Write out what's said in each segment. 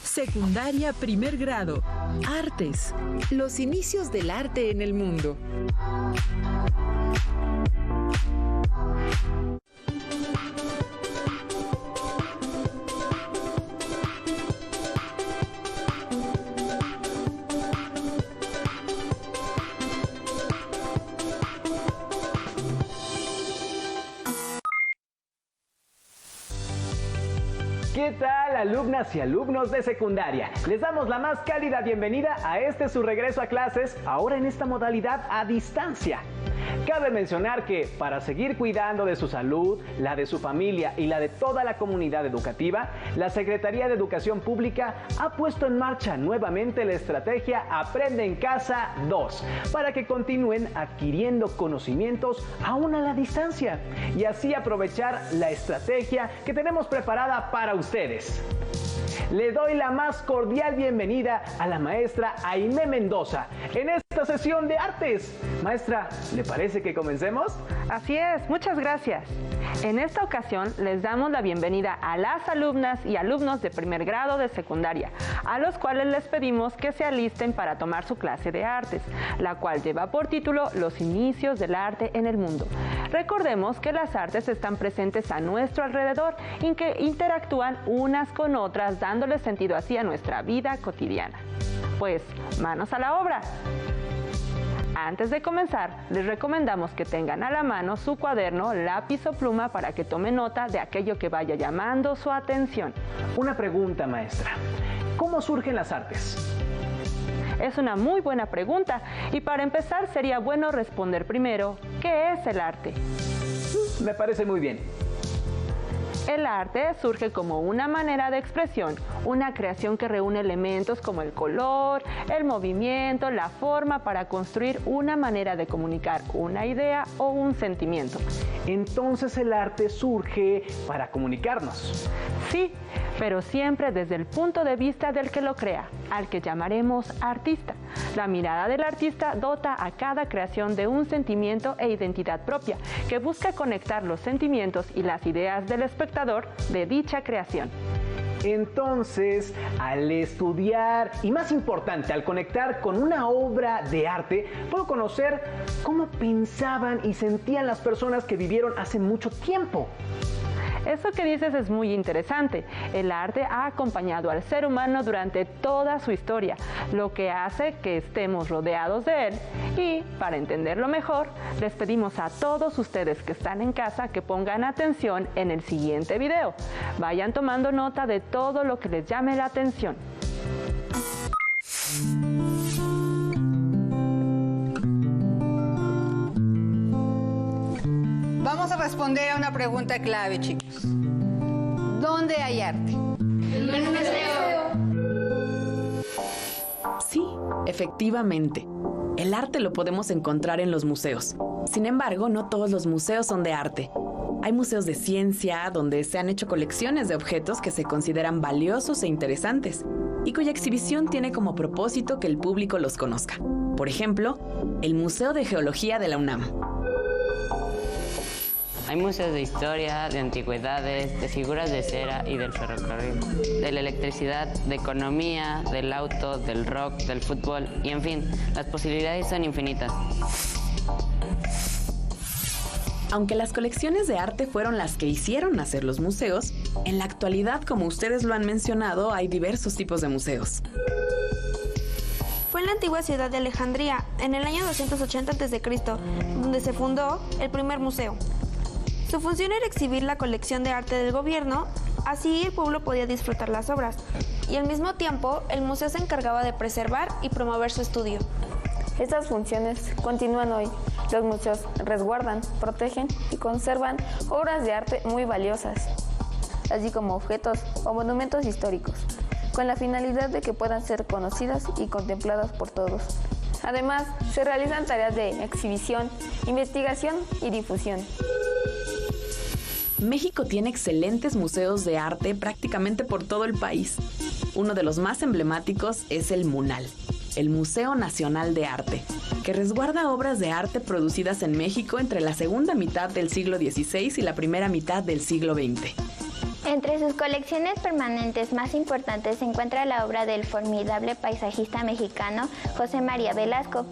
Secundaria primer grado. Artes. Los inicios del arte en el mundo. ¿Qué tal, alumnas y alumnos de secundaria? Les damos la más cálida bienvenida a su regreso a clases, ahora en esta modalidad a distancia. Cabe mencionar que para seguir cuidando de su salud, la de su familia y la de toda la comunidad educativa, la Secretaría de Educación Pública ha puesto en marcha nuevamente la estrategia Aprende en Casa 2 para que continúen adquiriendo conocimientos aún a la distancia y así aprovechar la estrategia que tenemos preparada para ustedes. Le doy la más cordial bienvenida a la maestra Aimé Mendoza en esta sesión de artes. Maestra, ¿le parece que comencemos? Así es, muchas gracias. En esta ocasión les damos la bienvenida a las alumnas y alumnos de primer grado de secundaria, a los cuales les pedimos que se alisten para tomar su clase de artes, la cual lleva por título Los inicios del arte en el mundo. Recordemos que las artes están presentes a nuestro alrededor y que interactúan unas con otras, dándole sentido así a nuestra vida cotidiana. Pues, manos a la obra. Antes de comenzar, les recomendamos que tengan a la mano su cuaderno, lápiz o pluma para que tome nota de aquello que vaya llamando su atención. Una pregunta, maestra. ¿Cómo surgen las artes? Es una muy buena pregunta y para empezar sería bueno responder primero, ¿qué es el arte? Me parece muy bien. El arte surge como una manera de expresión, una creación que reúne elementos como el color, el movimiento, la forma para construir una manera de comunicar una idea o un sentimiento. Entonces el arte surge para comunicarnos. Sí, pero siempre desde el punto de vista del que lo crea, al que llamaremos artista. La mirada del artista dota a cada creación de un sentimiento e identidad propia, que busca conectar los sentimientos y las ideas del espectador de dicha creación. Entonces, al estudiar y más importante, al conectar con una obra de arte, puedo conocer cómo pensaban y sentían las personas que vivieron hace mucho tiempo. Eso que dices es muy interesante. El arte ha acompañado al ser humano durante toda su historia, lo que hace que estemos rodeados de él. Y, para entenderlo mejor, les pedimos a todos ustedes que están en casa que pongan atención en el siguiente video. Vayan tomando nota de todo lo que les llame la atención. Vamos a responder a una pregunta clave, chicos. ¿Dónde hay arte? En un museo. Sí, efectivamente. El arte lo podemos encontrar en los museos. Sin embargo, no todos los museos son de arte. Hay museos de ciencia donde se han hecho colecciones de objetos que se consideran valiosos e interesantes y cuya exhibición tiene como propósito que el público los conozca. Por ejemplo, el Museo de Geología de la UNAM. Hay museos de historia, de antigüedades, de figuras de cera y del ferrocarril, de la electricidad, de economía, del auto, del rock, del fútbol y en fin, las posibilidades son infinitas. Aunque las colecciones de arte fueron las que hicieron nacer los museos, en la actualidad, como ustedes lo han mencionado, hay diversos tipos de museos. Fue en la antigua ciudad de Alejandría, en el año 280 a.C., donde se fundó el primer museo. Su función era exhibir la colección de arte del gobierno, así el pueblo podía disfrutar las obras, y al mismo tiempo el museo se encargaba de preservar y promover su estudio. Estas funciones continúan hoy. Los museos resguardan, protegen y conservan obras de arte muy valiosas, así como objetos o monumentos históricos, con la finalidad de que puedan ser conocidas y contempladas por todos. Además, se realizan tareas de exhibición, investigación y difusión. México tiene excelentes museos de arte prácticamente por todo el país. Uno de los más emblemáticos es el MUNAL, el Museo Nacional de Arte, que resguarda obras de arte producidas en México entre la segunda mitad del siglo XVI y la primera mitad del siglo XX. Entre sus colecciones permanentes más importantes se encuentra la obra del formidable paisajista mexicano José María Velasco.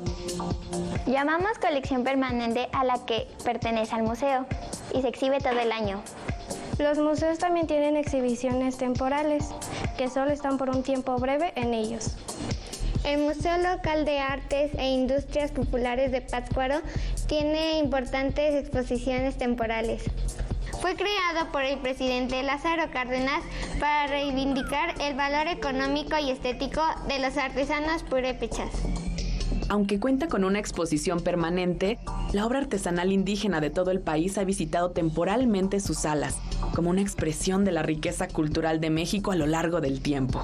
Llamamos colección permanente a la que pertenece al museo y se exhibe todo el año. Los museos también tienen exhibiciones temporales, que solo están por un tiempo breve en ellos. El Museo Local de Artes e Industrias Populares de Pátzcuaro tiene importantes exposiciones temporales. Fue creado por el presidente Lázaro Cárdenas para reivindicar el valor económico y estético de los artesanos purépechas. Aunque cuenta con una exposición permanente, la obra artesanal indígena de todo el país ha visitado temporalmente sus salas, como una expresión de la riqueza cultural de México a lo largo del tiempo.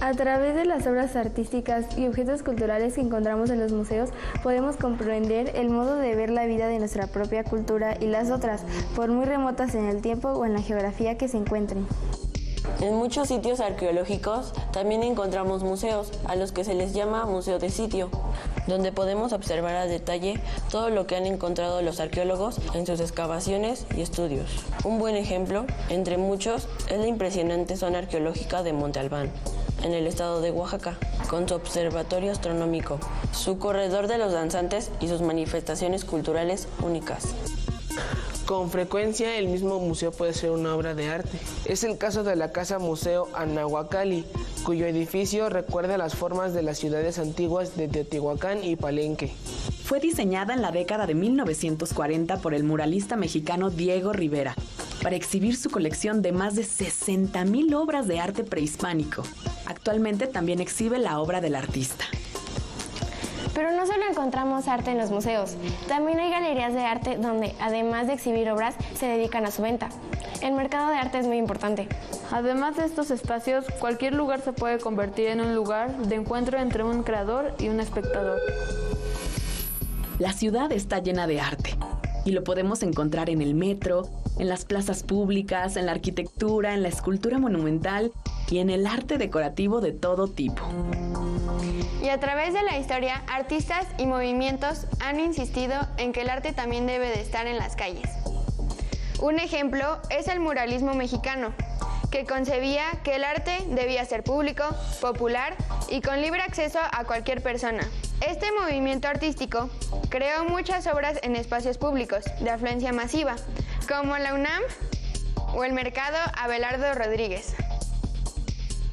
A través de las obras artísticas y objetos culturales que encontramos en los museos, podemos comprender el modo de ver la vida de nuestra propia cultura y las otras, por muy remotas en el tiempo o en la geografía que se encuentren. En muchos sitios arqueológicos también encontramos museos, a los que se les llama museo de sitio, donde podemos observar a detalle todo lo que han encontrado los arqueólogos en sus excavaciones y estudios. Un buen ejemplo, entre muchos, es la impresionante zona arqueológica de Monte Albán, en el estado de Oaxaca, con su observatorio astronómico, su corredor de los danzantes y sus manifestaciones culturales únicas. Con frecuencia el mismo museo puede ser una obra de arte. Es el caso de la Casa Museo Anahuacalli, cuyo edificio recuerda las formas de las ciudades antiguas de Teotihuacán y Palenque. Fue diseñada en la década de 1940 por el muralista mexicano Diego Rivera, para exhibir su colección de más de 60,000 obras de arte prehispánico. Actualmente también exhibe la obra del artista. Pero no solo encontramos arte en los museos, también hay galerías de arte donde, además de exhibir obras, se dedican a su venta. El mercado de arte es muy importante. Además de estos espacios, cualquier lugar se puede convertir en un lugar de encuentro entre un creador y un espectador. La ciudad está llena de arte y lo podemos encontrar en el metro, en las plazas públicas, en la arquitectura, en la escultura monumental y en el arte decorativo de todo tipo. Y a través de la historia, artistas y movimientos han insistido en que el arte también debe de estar en las calles. Un ejemplo es el muralismo mexicano, que concebía que el arte debía ser público, popular y con libre acceso a cualquier persona. Este movimiento artístico creó muchas obras en espacios públicos de afluencia masiva, como la UNAM o el Mercado Abelardo Rodríguez.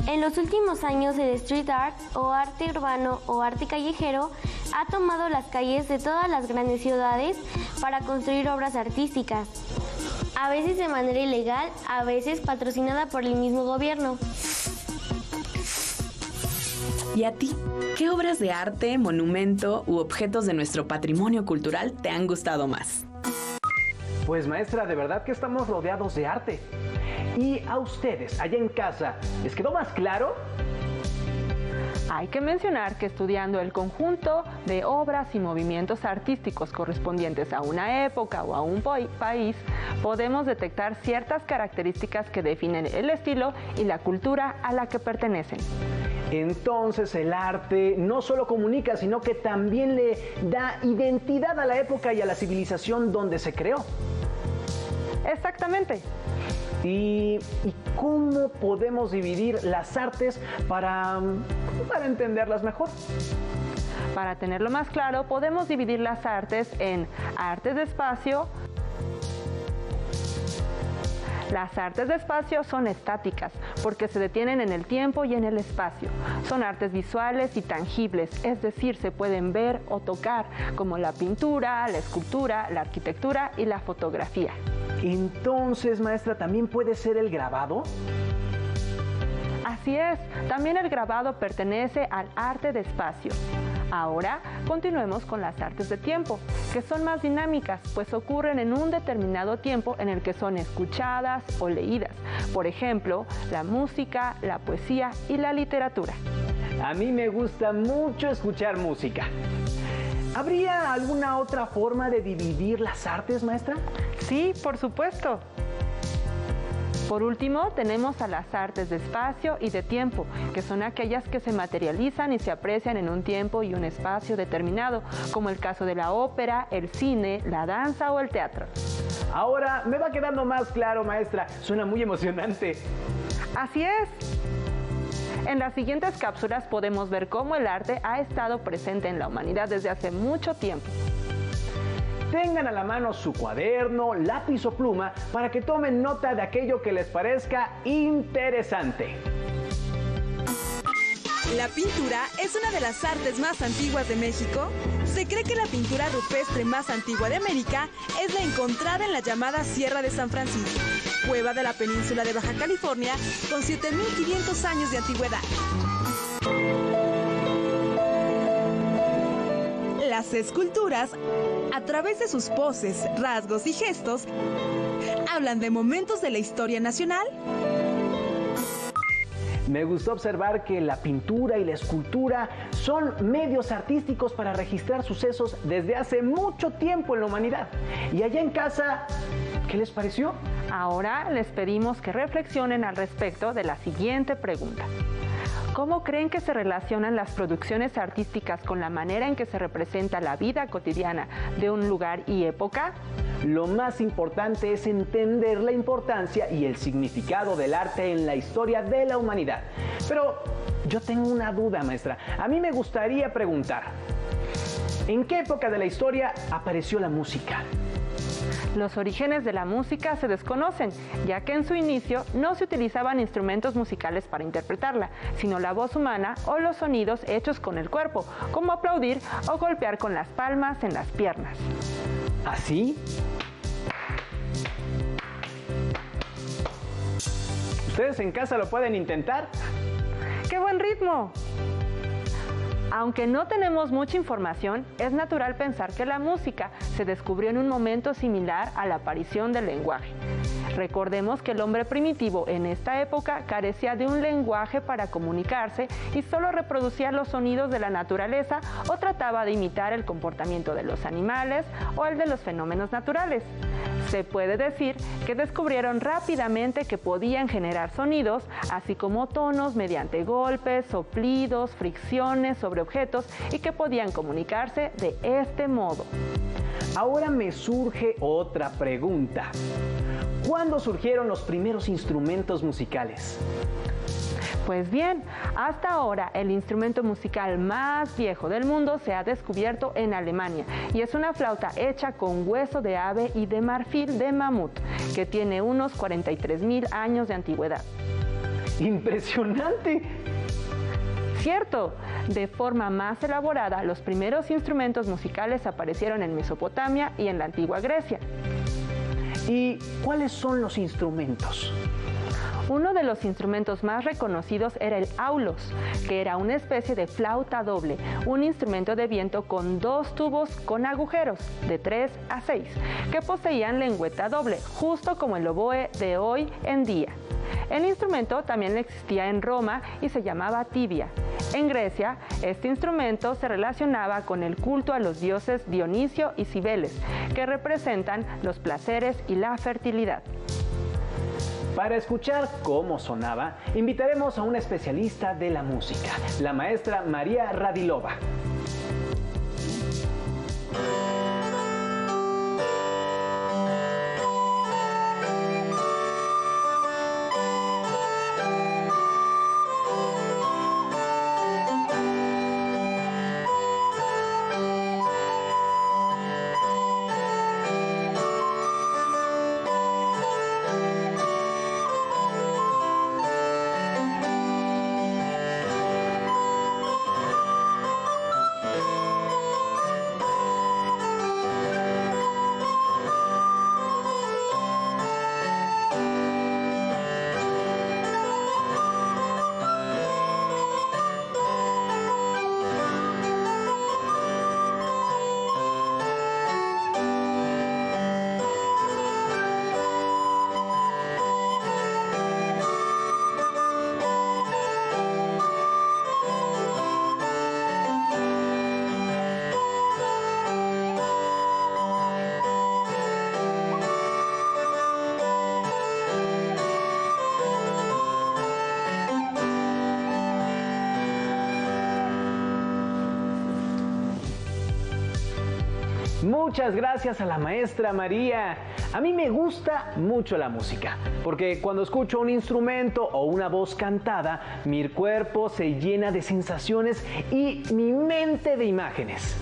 En los últimos años, el street art o arte urbano o arte callejero ha tomado las calles de todas las grandes ciudades para construir obras artísticas, a veces de manera ilegal, a veces patrocinada por el mismo gobierno. ¿Y a ti? ¿Qué obras de arte, monumento u objetos de nuestro patrimonio cultural te han gustado más? Pues maestra, de verdad que estamos rodeados de arte. ¿Y a ustedes, allá en casa, les quedó más claro? Hay que mencionar que estudiando el conjunto de obras y movimientos artísticos correspondientes a una época o a un país, podemos detectar ciertas características que definen el estilo y la cultura a la que pertenecen. Entonces el arte no solo comunica, sino que también le da identidad a la época y a la civilización donde se creó. Exactamente. ¿Y cómo podemos dividir las artes para entenderlas mejor? Para tenerlo más claro, podemos dividir las artes en artes de espacio. Las artes de espacio son estáticas porque se detienen en el tiempo y en el espacio. Son artes visuales y tangibles, es decir, se pueden ver o tocar, como la pintura, la escultura, la arquitectura y la fotografía. Entonces, maestra, ¿también puede ser el grabado? Así es, también el grabado pertenece al arte de espacio. Ahora continuemos con las artes de tiempo, que son más dinámicas, pues ocurren en un determinado tiempo en el que son escuchadas o leídas. Por ejemplo, la música, la poesía y la literatura. A mí me gusta mucho escuchar música. ¿Habría alguna otra forma de dividir las artes, maestra? Sí, por supuesto. Por último, tenemos a las artes de espacio y de tiempo, que son aquellas que se materializan y se aprecian en un tiempo y un espacio determinado, como el caso de la ópera, el cine, la danza o el teatro. Ahora me va quedando más claro, maestra. Suena muy emocionante. Así es. En las siguientes cápsulas podemos ver cómo el arte ha estado presente en la humanidad desde hace mucho tiempo. Tengan a la mano su cuaderno, lápiz o pluma para que tomen nota de aquello que les parezca interesante. La pintura es una de las artes más antiguas de México. Se cree que la pintura rupestre más antigua de América es la encontrada en la llamada Sierra de San Francisco, cueva de la península de Baja California, con 7.500 años de antigüedad. Las esculturas, a través de sus poses, rasgos y gestos, hablan de momentos de la historia nacional. Me gustó observar que la pintura y la escultura son medios artísticos para registrar sucesos desde hace mucho tiempo en la humanidad. Y allá en casa, ¿qué les pareció? Ahora les pedimos que reflexionen al respecto de la siguiente pregunta. ¿Cómo creen que se relacionan las producciones artísticas con la manera en que se representa la vida cotidiana de un lugar y época? Lo más importante es entender la importancia y el significado del arte en la historia de la humanidad. Pero yo tengo una duda, maestra. A mí me gustaría preguntar, ¿en qué época de la historia apareció la música? Los orígenes de la música se desconocen, ya que en su inicio no se utilizaban instrumentos musicales para interpretarla, sino la voz humana o los sonidos hechos con el cuerpo, como aplaudir o golpear con las palmas en las piernas. ¿Así? ¿Ustedes en casa lo pueden intentar? ¡Qué buen ritmo! Aunque no tenemos mucha información, es natural pensar que la música se descubrió en un momento similar a la aparición del lenguaje. Recordemos que el hombre primitivo en esta época carecía de un lenguaje para comunicarse y solo reproducía los sonidos de la naturaleza o trataba de imitar el comportamiento de los animales o el de los fenómenos naturales. Se puede decir que descubrieron rápidamente que podían generar sonidos, así como tonos mediante golpes, soplidos, fricciones sobre objetos y que podían comunicarse de este modo. Ahora me surge otra pregunta. ¿Cuándo surgieron los primeros instrumentos musicales? Pues bien, hasta ahora el instrumento musical más viejo del mundo se ha descubierto en Alemania y es una flauta hecha con hueso de ave y de marfil de mamut, que tiene unos 43.000 años de antigüedad. ¡Impresionante! Cierto, de forma más elaborada, los primeros instrumentos musicales aparecieron en Mesopotamia y en la antigua Grecia. ¿Y cuáles son los instrumentos? Uno de los instrumentos más reconocidos era el aulos, que era una especie de flauta doble, un instrumento de viento con 2 tubos con agujeros, de 3 a 6, que poseían lengüeta doble, justo como el oboe de hoy en día. El instrumento también existía en Roma y se llamaba tibia. En Grecia, este instrumento se relacionaba con el culto a los dioses Dionisio y Cibeles, que representan los placeres y la fertilidad. Para escuchar cómo sonaba, invitaremos a una especialista de la música, la maestra María Radilova. Muchas gracias a la maestra María. A mí me gusta mucho la música, porque cuando escucho un instrumento o una voz cantada, mi cuerpo se llena de sensaciones y mi mente de imágenes.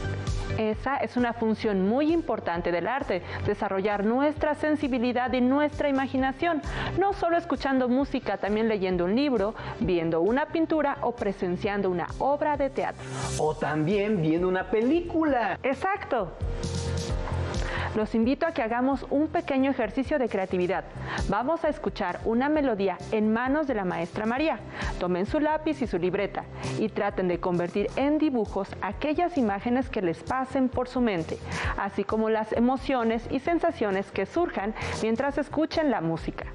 Esa es una función muy importante del arte, desarrollar nuestra sensibilidad y nuestra imaginación, no solo escuchando música, también leyendo un libro, viendo una pintura o presenciando una obra de teatro. O también viendo una película. ¡Exacto! Los invito a que hagamos un pequeño ejercicio de creatividad. Vamos a escuchar una melodía en manos de la maestra María. Tomen su lápiz y su libreta y traten de convertir en dibujos aquellas imágenes que les pasen por su mente, así como las emociones y sensaciones que surjan mientras escuchen la música.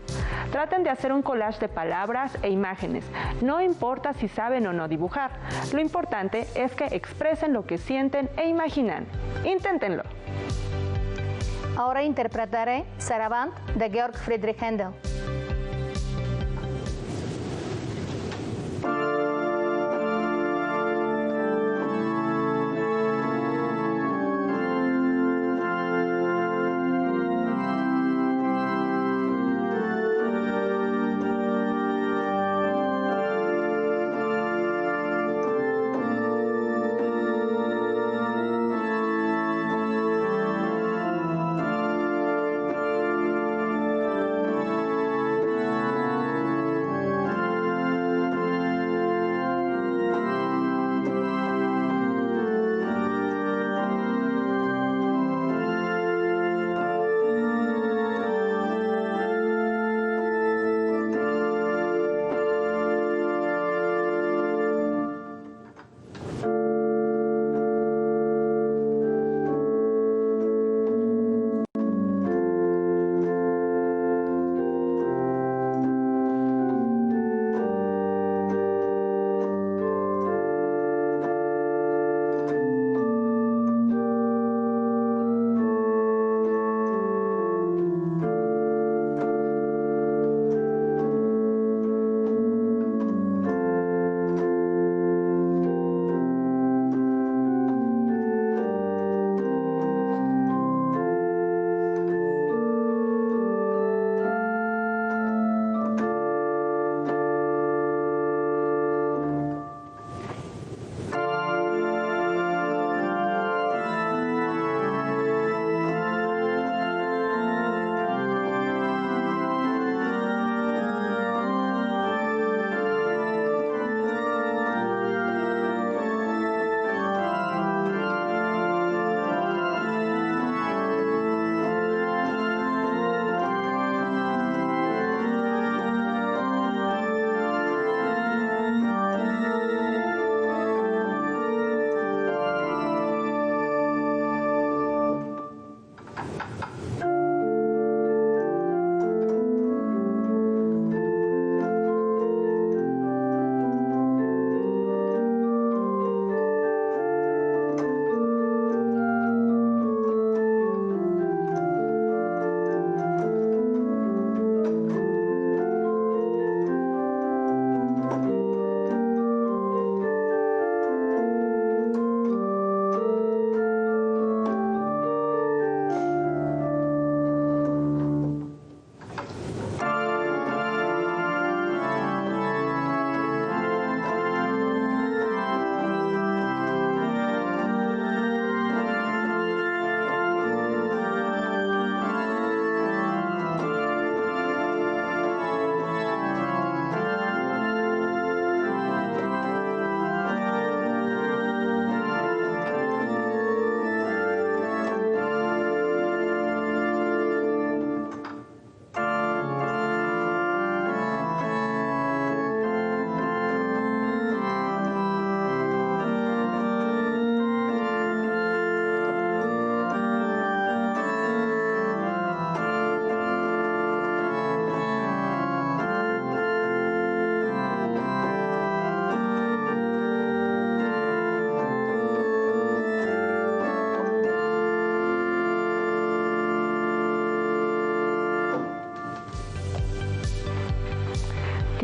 Traten de hacer un collage de palabras e imágenes. No importa si saben o no dibujar. Lo importante es que expresen lo que sienten e imaginan. Inténtenlo. Ahora interpretaré Sarabande de Georg Friedrich Händel.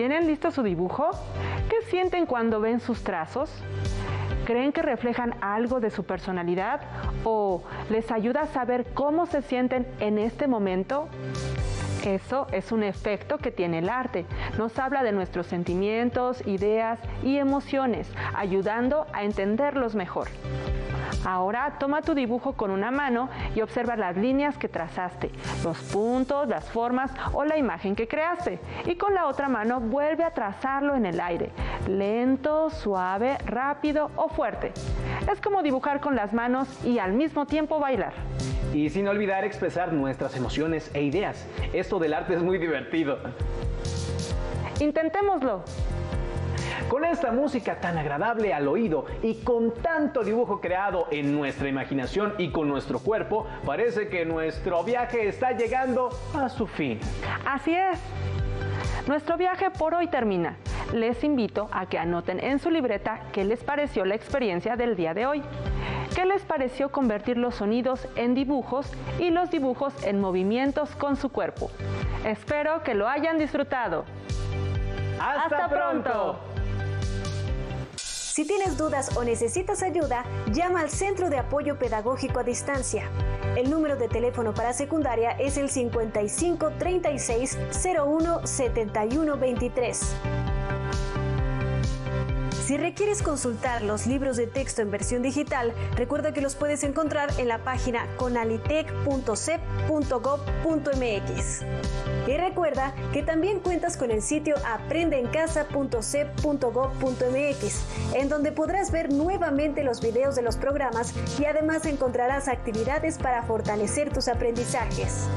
¿Tienen listo su dibujo? ¿Qué sienten cuando ven sus trazos? ¿Creen que reflejan algo de su personalidad o les ayuda a saber cómo se sienten en este momento? Eso es un efecto que tiene el arte. Nos habla de nuestros sentimientos, ideas y emociones, ayudando a entenderlos mejor. Ahora toma tu dibujo con una mano y observa las líneas que trazaste, los puntos, las formas o la imagen que creaste. Y con la otra mano vuelve a trazarlo en el aire, lento, suave, rápido o fuerte. Es como dibujar con las manos y al mismo tiempo bailar. Y sin olvidar expresar nuestras emociones e ideas. Esto del arte es muy divertido. Intentémoslo. Con esta música tan agradable al oído y con tanto dibujo creado en nuestra imaginación y con nuestro cuerpo, parece que nuestro viaje está llegando a su fin. Así es. Nuestro viaje por hoy termina. Les invito a que anoten en su libreta qué les pareció la experiencia del día de hoy. ¿Qué les pareció convertir los sonidos en dibujos y los dibujos en movimientos con su cuerpo? Espero que lo hayan disfrutado. ¡Hasta pronto! Si tienes dudas o necesitas ayuda, llama al Centro de Apoyo Pedagógico a Distancia. El número de teléfono para secundaria es el 55 36 01 71 23. Si requieres consultar los libros de texto en versión digital, recuerda que los puedes encontrar en la página conalitec.cep.gov.mx. Y recuerda que también cuentas con el sitio aprendeencasa.cep.gov.mx, en donde podrás ver nuevamente los videos de los programas y además encontrarás actividades para fortalecer tus aprendizajes.